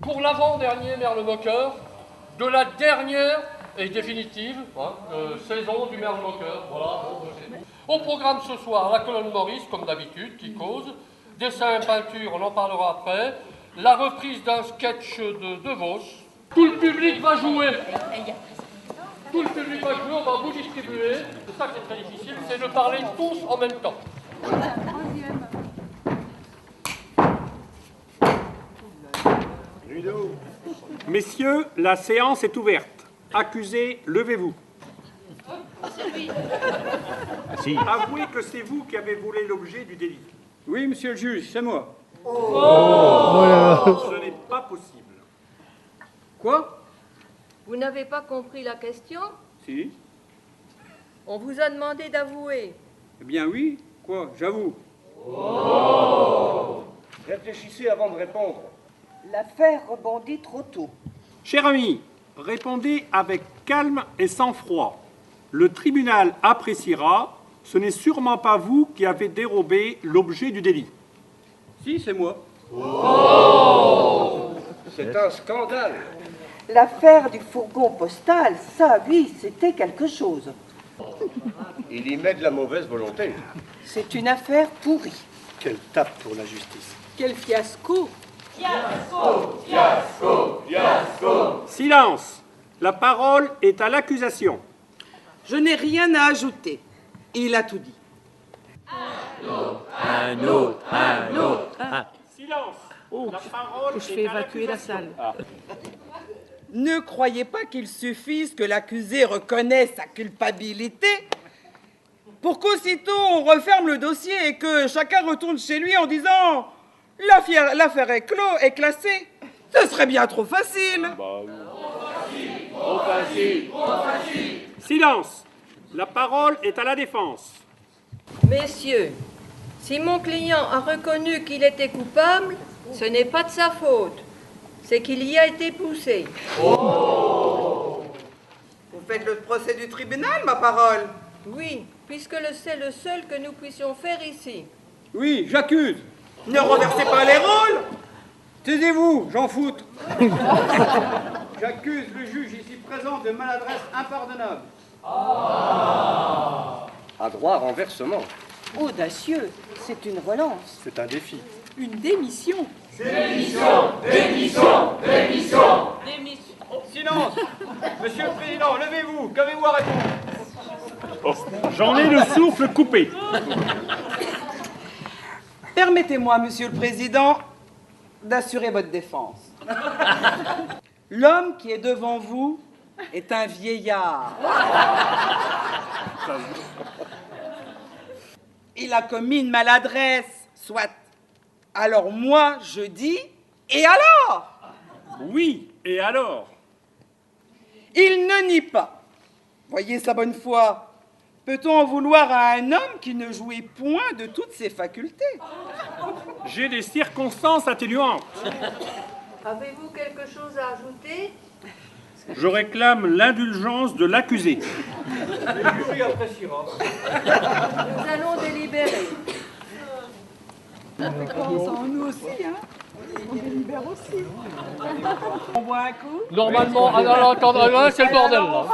pour l'avant-dernier Merle-Moqueur de la dernière et définitive saison du Merle-Moqueur. Voilà. Au programme ce soir, la colonne Maurice, comme d'habitude, qui cause, dessin et peinture, on en parlera après, la reprise d'un sketch de Vos. Tout le public va jouer. Tout le public va jouer, on va vous distribuer. C'est ça qui est très difficile, c'est de parler tous en même temps. Messieurs, la séance est ouverte. Accusés, levez-vous. Avouez que c'est vous qui avez volé l'objet du délit. Oui, monsieur le juge, c'est moi. Ce n'est pas possible. Quoi? Vous n'avez pas compris la question? Si. On vous a demandé d'avouer. Eh bien oui. Quoi? J'avoue. Réfléchissez avant de répondre. L'affaire rebondit trop tôt. Cher ami, répondez avec calme et sang-froid. Le tribunal appréciera. Ce n'est sûrement pas vous qui avez dérobé l'objet du délit. Si, c'est moi. C'est un scandale. L'affaire du fourgon postal, ça, oui, c'était quelque chose. Il y met de la mauvaise volonté. C'est une affaire pourrie. Quelle tape pour la justice. Quel fiasco! Silence. La parole est à l'accusation. Je n'ai rien à ajouter. Il a tout dit. Un autre. Silence. La parole Je est fais à évacuer la l'accusation. salle. Ne croyez pas qu'il suffise que l'accusé reconnaisse sa culpabilité pour qu'aussitôt on referme le dossier et que chacun retourne chez lui en disant « L'affaire est clos et classée ». Ce serait bien trop facile. Silence. La parole est à la défense. Messieurs, si mon client a reconnu qu'il était coupable, ce n'est pas de sa faute. C'est qu'il y a été poussé. Vous faites le procès du tribunal, ma parole. Oui, puisque c'est le seul que nous puissions faire ici. Oui, j'accuse. Ne renversez pas les rôles. Taisez-vous, j'en foute. J'accuse le juge ici présent de maladresse impardonnable. À droit renversement. Audacieux, c'est une relance. C'est un défi. Une démission. Silence. Monsieur le Président, levez-vous. Qu'avez-vous à répondre? J'en ai le souffle coupé. Permettez-moi, Monsieur le Président, d'assurer votre défense. L'homme qui est devant vous est un vieillard. Il a commis une maladresse, soit. Alors moi, je dis, et alors? Oui, et alors? Il ne nie pas. Voyez sa bonne foi. Peut-on en vouloir à un homme qui ne jouit point de toutes ses facultés? J'ai des circonstances atténuantes. Avez-vous quelque chose à ajouter? Je réclame l'indulgence de l'accusé. Le jury appréciera. Nous allons délibérer. Nous aussi, hein? On délibère aussi. On boit un coup? Normalement, attendez, c'est le bordel là.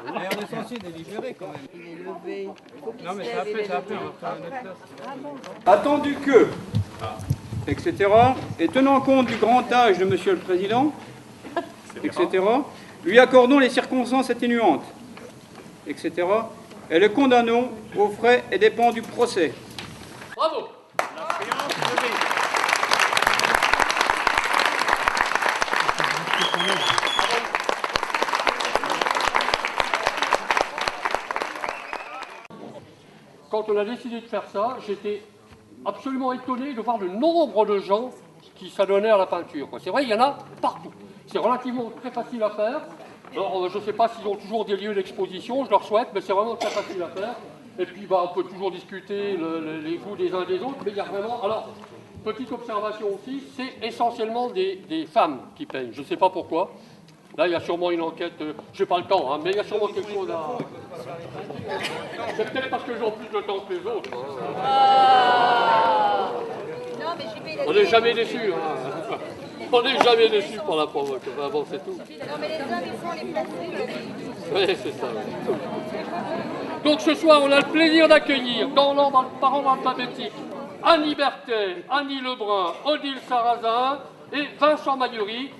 On est censé délibérer quand même. Il est levé. Non, mais c'est après, on va faire une autre place. Attendu que, etc., et tenant compte du grand âge de Monsieur le Président, etc., lui accordons les circonstances atténuantes, etc., et le condamnons aux frais et dépens du procès. Bravo. La séance levée. Quand on a décidé de faire ça, j'étais absolument étonné de voir le nombre de gens qui s'adonnaient à la peinture. C'est vrai, il y en a partout. C'est relativement très facile à faire. Alors, je ne sais pas s'ils ont toujours des lieux d'exposition, je leur souhaite, mais c'est vraiment très facile à faire. Et puis, on peut toujours discuter les goûts des uns des autres, mais il y a vraiment... Alors, petite observation aussi, c'est essentiellement des femmes qui peignent. Je ne sais pas pourquoi. Là, il y a sûrement une enquête, je n'ai pas le temps, hein, mais il y a sûrement quelque chose à... C'est peut-être parce que j'ai plus de temps que les autres. Hein. Non, mais j'y vais On n'est jamais déçu. Hein. On n'est jamais déçu pour la provoque. Enfin, bon, c'est tout. Non, mais les hommes, ils font les plaisirs. Oui, c'est ça. Ouais. Donc ce soir, on a le plaisir d'accueillir, dans l'ordre par ordre alphabétique, Annie Berthet, Annie Lebrun, Odile Sarrazin et Vincent Magnery.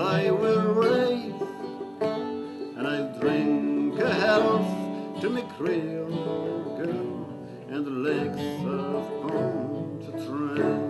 I will raise, and I'll drink a health to me Creole girl and the legs of bone to train.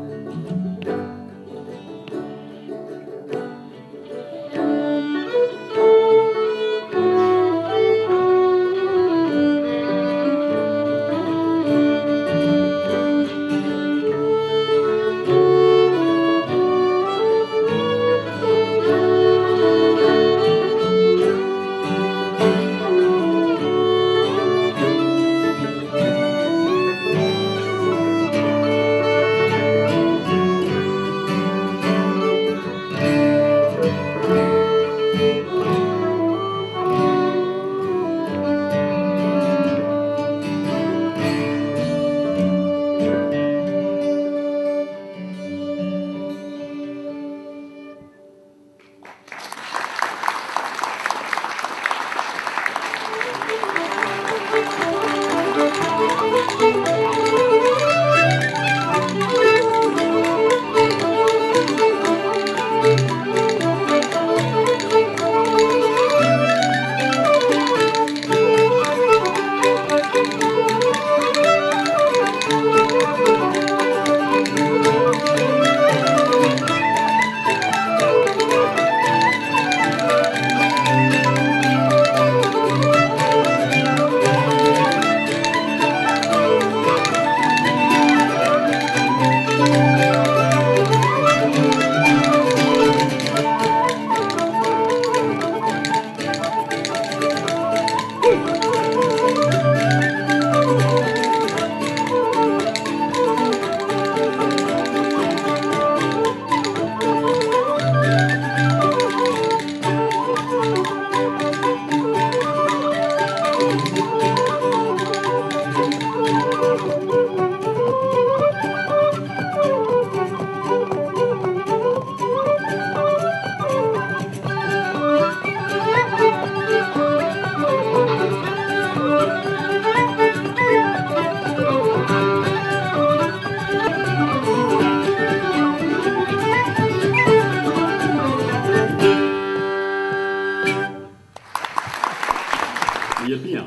Il y a pire.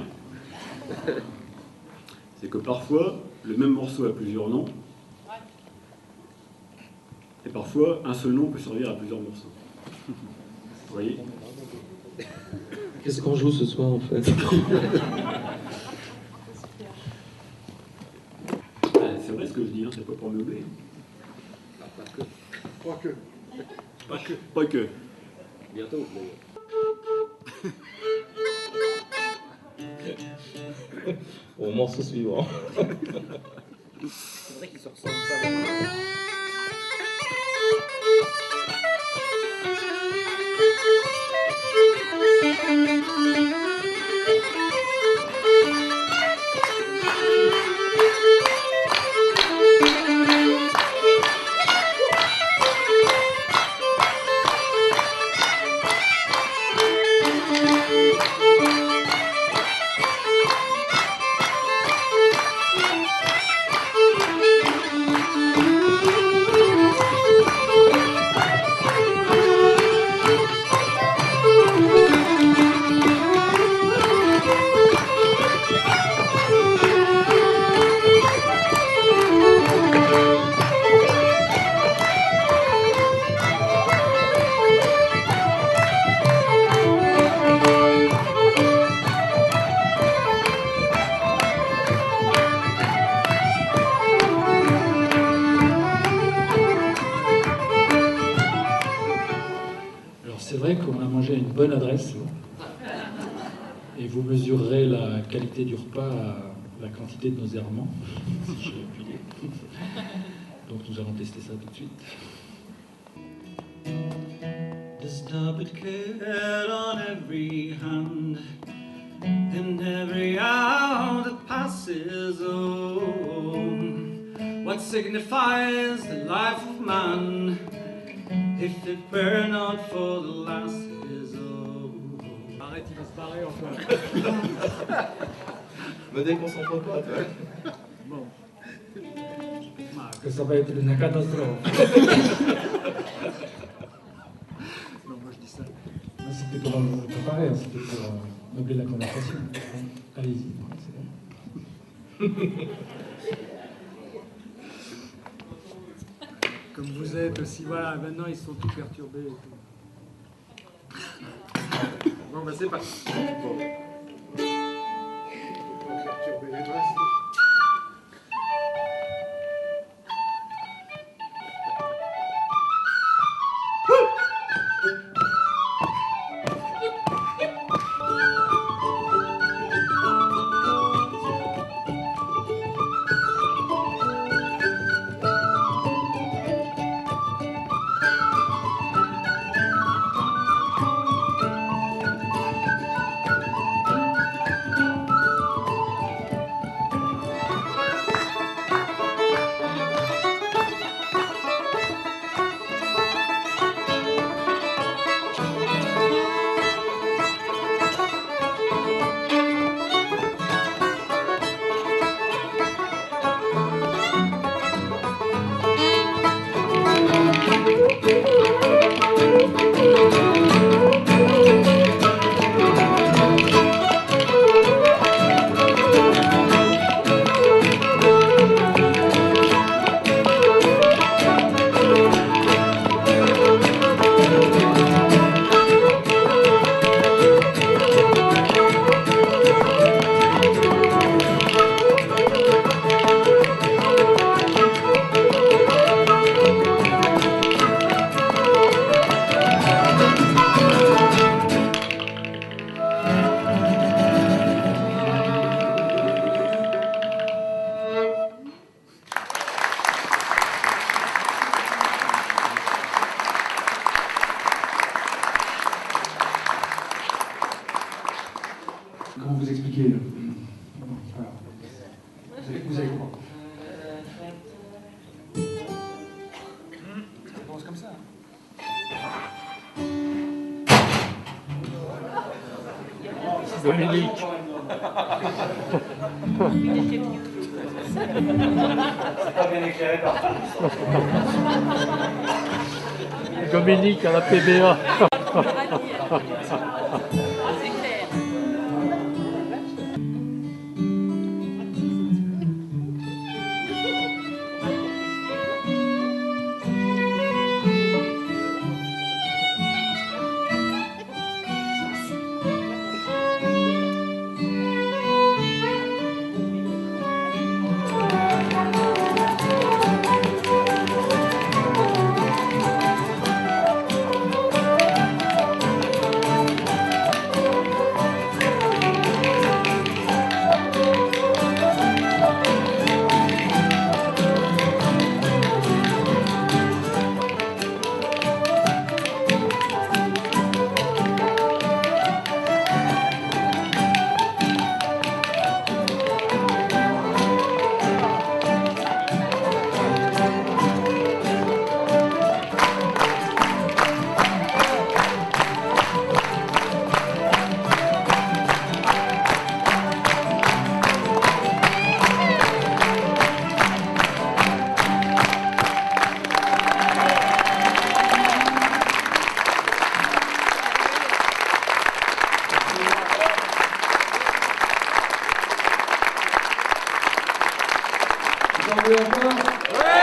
C'est que parfois, le même morceau a plusieurs noms. Et parfois, un seul nom peut servir à plusieurs morceaux. Vous voyez? Qu'est-ce qu'on joue ce soir, en fait? C'est vrai ce que je dis, hein, c'est pas pour meubler. Pas que. Pas que. Bientôt. Au morceau suivant. C'est vrai qu'ils se ressemblent pas. vrai qu'on a mangé à une bonne adresse. Et vous mesurerez la qualité du repas à la quantité de nos errements, si je puis dire. Donc nous allons tester ça tout de suite. There's duplicate on every hand, in every hour that passes. Oh, what signifies the life of man if it were not for the lasses? Oh, arrête, il va se barrer enfin. Me déconcentre pas, toi. Bon. Que ça va être une catastrophe. Non, moi je dis ça. C'était pour me préparer, c'était pour meubler la conversation. Allez-y, c'est bon. Comme vous êtes aussi, voilà, maintenant ils sont tous perturbés. Et tout. Bon, bah c'est parti. Bon. Perturber les doigts. Comment vous expliquer là? Vous allez comprendre. Ça commence comme ça. Dominique. Dominique à la PBA. Vous en voulez encore?